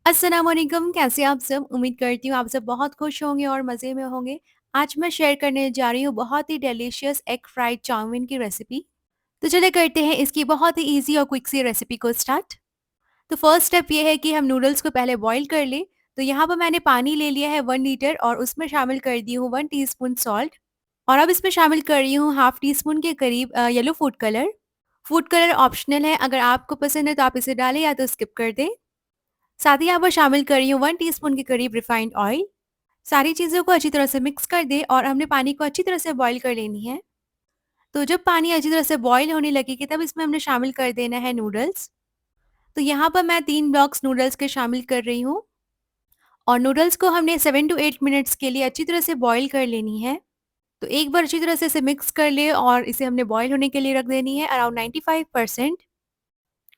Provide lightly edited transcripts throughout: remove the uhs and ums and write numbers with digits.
अस्सलाम वालेकुम, कैसे हैं आप सब? उम्मीद करती हूँ आप सब बहुत खुश होंगे और मज़े में होंगे। आज मैं शेयर करने जा रही हूँ बहुत ही डिलीशियस एग फ्राइड चाउमीन की रेसिपी। तो चलिए करते हैं इसकी बहुत ही ईज़ी और क्विक सी रेसिपी को स्टार्ट। तो फर्स्ट स्टेप ये है कि हम नूडल्स को पहले बॉयल कर लें। तो यहाँ पर मैंने पानी ले लिया है 1 लीटर और उसमें शामिल कर दी हूँ 1 टीस्पून सॉल्ट और अब इसमें शामिल कर रही हूँ हाफ टी स्पून के करीब yellow food colour. Food colour optional है, अगर आपको पसंद है तो आप इसे डालें या तो स्किप कर दें। साथ ही यहाँ पर शामिल कर रही हूँ 1 टीस्पून के करीब रिफाइंड ऑयल। सारी चीज़ों को अच्छी तरह से मिक्स कर दें और हमने पानी को अच्छी तरह से बॉईल कर लेनी है। तो जब पानी अच्छी तरह से बॉईल होने लगेगी तब इसमें हमने शामिल कर देना है नूडल्स। तो यहाँ पर मैं 3 ब्लॉक्स नूडल्स के शामिल कर रही हूँ और नूडल्स को हमने 7 टू 8 मिनट्स के लिए अच्छी तरह से बॉईल कर लेनी है। तो एक बार अच्छी तरह से इसे मिक्स कर लें और इसे हमने बॉईल होने के लिए रख देनी है अराउंड 95%।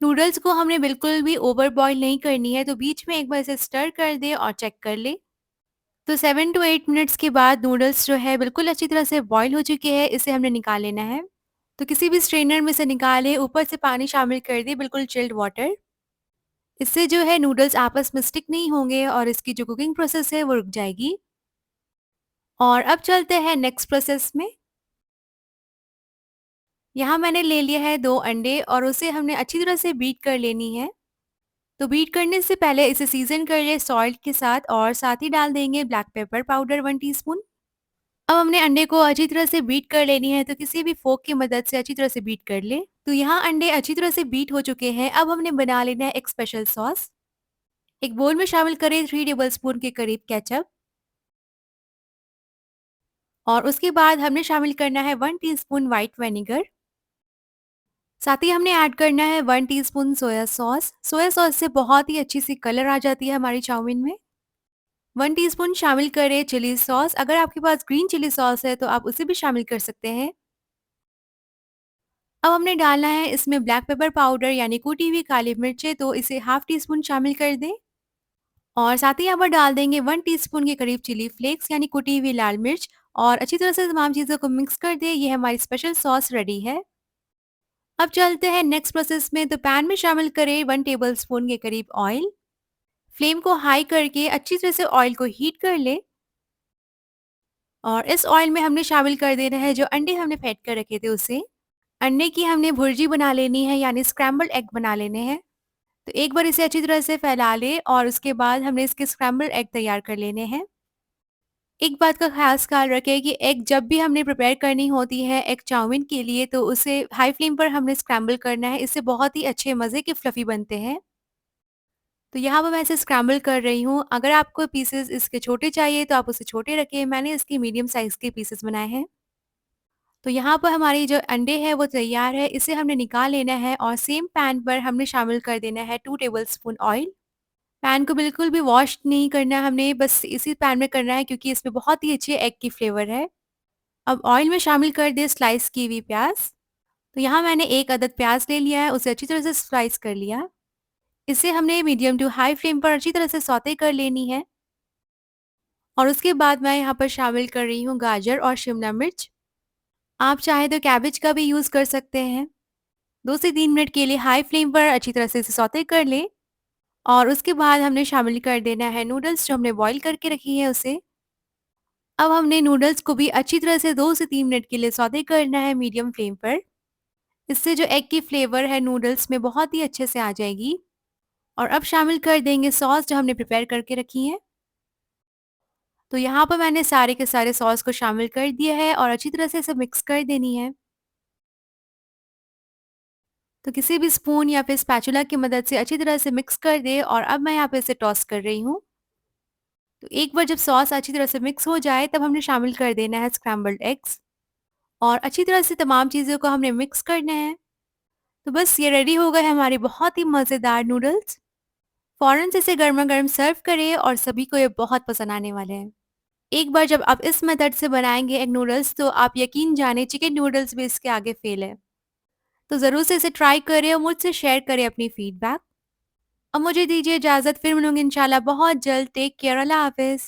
नूडल्स को हमने बिल्कुल भी ओवर बॉईल नहीं करनी है, तो बीच में एक बार इसे स्टर कर दें और चेक कर लें। तो 7 टू 8 मिनट्स के बाद नूडल्स जो है बिल्कुल अच्छी तरह से बॉईल हो चुके हैं, इसे हमने निकाल लेना है। तो किसी भी स्ट्रेनर में से निकालें, ऊपर से पानी शामिल कर दें, बिल्कुल चिल्ड वाटर। इससे जो है नूडल्स आपस में स्टिक नहीं होंगे और इसकी जो कुकिंग प्रोसेस है वो रुक जाएगी। और अब चलते हैं नेक्स्ट प्रोसेस में। यहाँ मैंने ले लिया है 2 अंडे और उसे हमने अच्छी तरह से बीट कर लेनी है। तो बीट करने से पहले इसे सीज़न कर लें सॉल्ट के साथ और साथ ही डाल देंगे ब्लैक पेपर पाउडर 1 टीस्पून। अब हमने अंडे को अच्छी तरह से बीट कर लेनी है, तो किसी भी फोक की मदद से अच्छी तरह से बीट कर ले। तो यहाँ अंडे अच्छी तरह से बीट हो चुके हैं। अब हमने बना लेना है एक स्पेशल सॉस। एक बोल में शामिल करें 3 टेबलस्पून के करीब केचप और उसके बाद हमने शामिल करना है 1 टीस्पून व्हाइट विनेगर। साथ ही हमने ऐड करना है 1 teaspoon soya sauce. Soya sauce से बहुत ही अच्छी सी कलर आ जाती है हमारी चाउमीन में। 1 टीस्पून शामिल करें चिली सॉस। अगर आपके पास ग्रीन चिली सॉस है तो आप उसे भी शामिल कर सकते हैं। अब हमने डालना है इसमें ब्लैक पेपर पाउडर यानी कुटी हुई काली मिर्चें, तो इसे हाफ टी स्पून शामिल कर दें और साथ ही यहाँ पर डाल देंगे 1 टीस्पून के करीब चिली फ्लेक्स यानी कुटी हुई लाल मिर्च और अच्छी तरह से तमाम चीज़ों को मिक्स कर दें। ये हमारी स्पेशल सॉस रेडी है। अब चलते हैं नेक्स्ट प्रोसेस में। तो पैन में शामिल करें 1 टेबल स्पून के करीब ऑयल। फ्लेम को हाई करके अच्छी तरह से ऑयल को हीट कर ले और इस ऑयल में हमने शामिल कर देना है जो अंडे हमने फेंट कर रखे थे उसे। अंडे की हमने भुर्जी बना लेनी है यानी स्क्रैम्बल्ड एग बना लेने हैं। तो एक बार इसे अच्छी तरह से फैला लें और उसके बाद हमने इसके स्क्रैम्बल्ड एग तैयार कर लेने हैं। एक बात का खास ख्याल रखें कि एग जब भी हमने प्रिपेयर करनी होती है एग चाउमीन के लिए, तो उसे हाई फ्लेम पर हमने स्क्रैम्बल करना है। इससे बहुत ही अच्छे मज़े के फ्लफी बनते हैं। तो यहाँ पर मैं इसे स्क्रैम्बल कर रही हूँ। अगर आपको पीसेस इसके छोटे चाहिए तो आप उसे छोटे रखें। मैंने इसके मीडियम साइज़ के पीसेस बनाए हैं। तो यहाँ पर हमारी जो अंडे हैं वो तैयार है। इसे हमने निकाल लेना है और सेम पैन पर हमने शामिल कर देना है 2 टेबलस्पून ऑयल। पैन को बिल्कुल भी वॉश नहीं करना है हमने, बस इसी पैन में करना है क्योंकि इसमें बहुत ही अच्छी एग की फ्लेवर है। अब ऑयल में शामिल कर दें स्लाइस की हुई प्याज। तो यहाँ मैंने 1 अदद प्याज ले लिया है, उसे अच्छी तरह से स्लाइस कर लिया। इसे हमने मीडियम टू हाई फ्लेम पर अच्छी तरह से सौते कर लेनी है और उसके बाद मैं यहाँ पर शामिल कर रही हूँ गाजर और शिमला मिर्च। आप चाहे तो कैबेज का भी यूज़ कर सकते हैं। 2 से 3 मिनट के लिए हाई फ्लेम पर अच्छी तरह से इसे सौते कर लें और उसके बाद हमने शामिल कर देना है नूडल्स जो हमने बॉईल करके रखी है उसे। अब हमने नूडल्स को भी अच्छी तरह से 2 से 3 मिनट के लिए सौते करना है मीडियम फ्लेम पर। इससे जो एग की फ्लेवर है नूडल्स में बहुत ही अच्छे से आ जाएगी। और अब शामिल कर देंगे सॉस जो हमने प्रिपेयर करके रखी है। तो यहाँ पर मैंने सारे के सारे सॉस को शामिल कर दिया है और अच्छी तरह से इसे मिक्स कर देनी है। तो किसी भी स्पून या फिर स्पैचुला की मदद से अच्छी तरह से मिक्स कर दें और अब मैं यहाँ पे इसे टॉस कर रही हूँ। तो एक बार जब सॉस अच्छी तरह से मिक्स हो जाए तब हमने शामिल कर देना है स्क्रैम्बल्ड एग्स और अच्छी तरह से तमाम चीज़ों को हमने मिक्स करना है। तो बस ये रेडी हो गए हमारे बहुत ही मज़ेदार नूडल्स। फ़ौरन से इसे गरमा-गरम सर्व करें और सभी को ये बहुत पसंद आने वाले हैं। एक बार जब आप इस मेथड से बनाएँगे एग नूडल्स तो आप यकीन जानें चिकन नूडल्स भी इसके आगे फ़ेल है। तो ज़रूर से इसे ट्राई करें और मुझसे शेयर करें अपनी फीडबैक। अब मुझे दीजिए इजाज़त, फिर मिलूँगी इंशाल्लाह बहुत जल्द। टेक केयर, अल्लाह हाफ़िज़।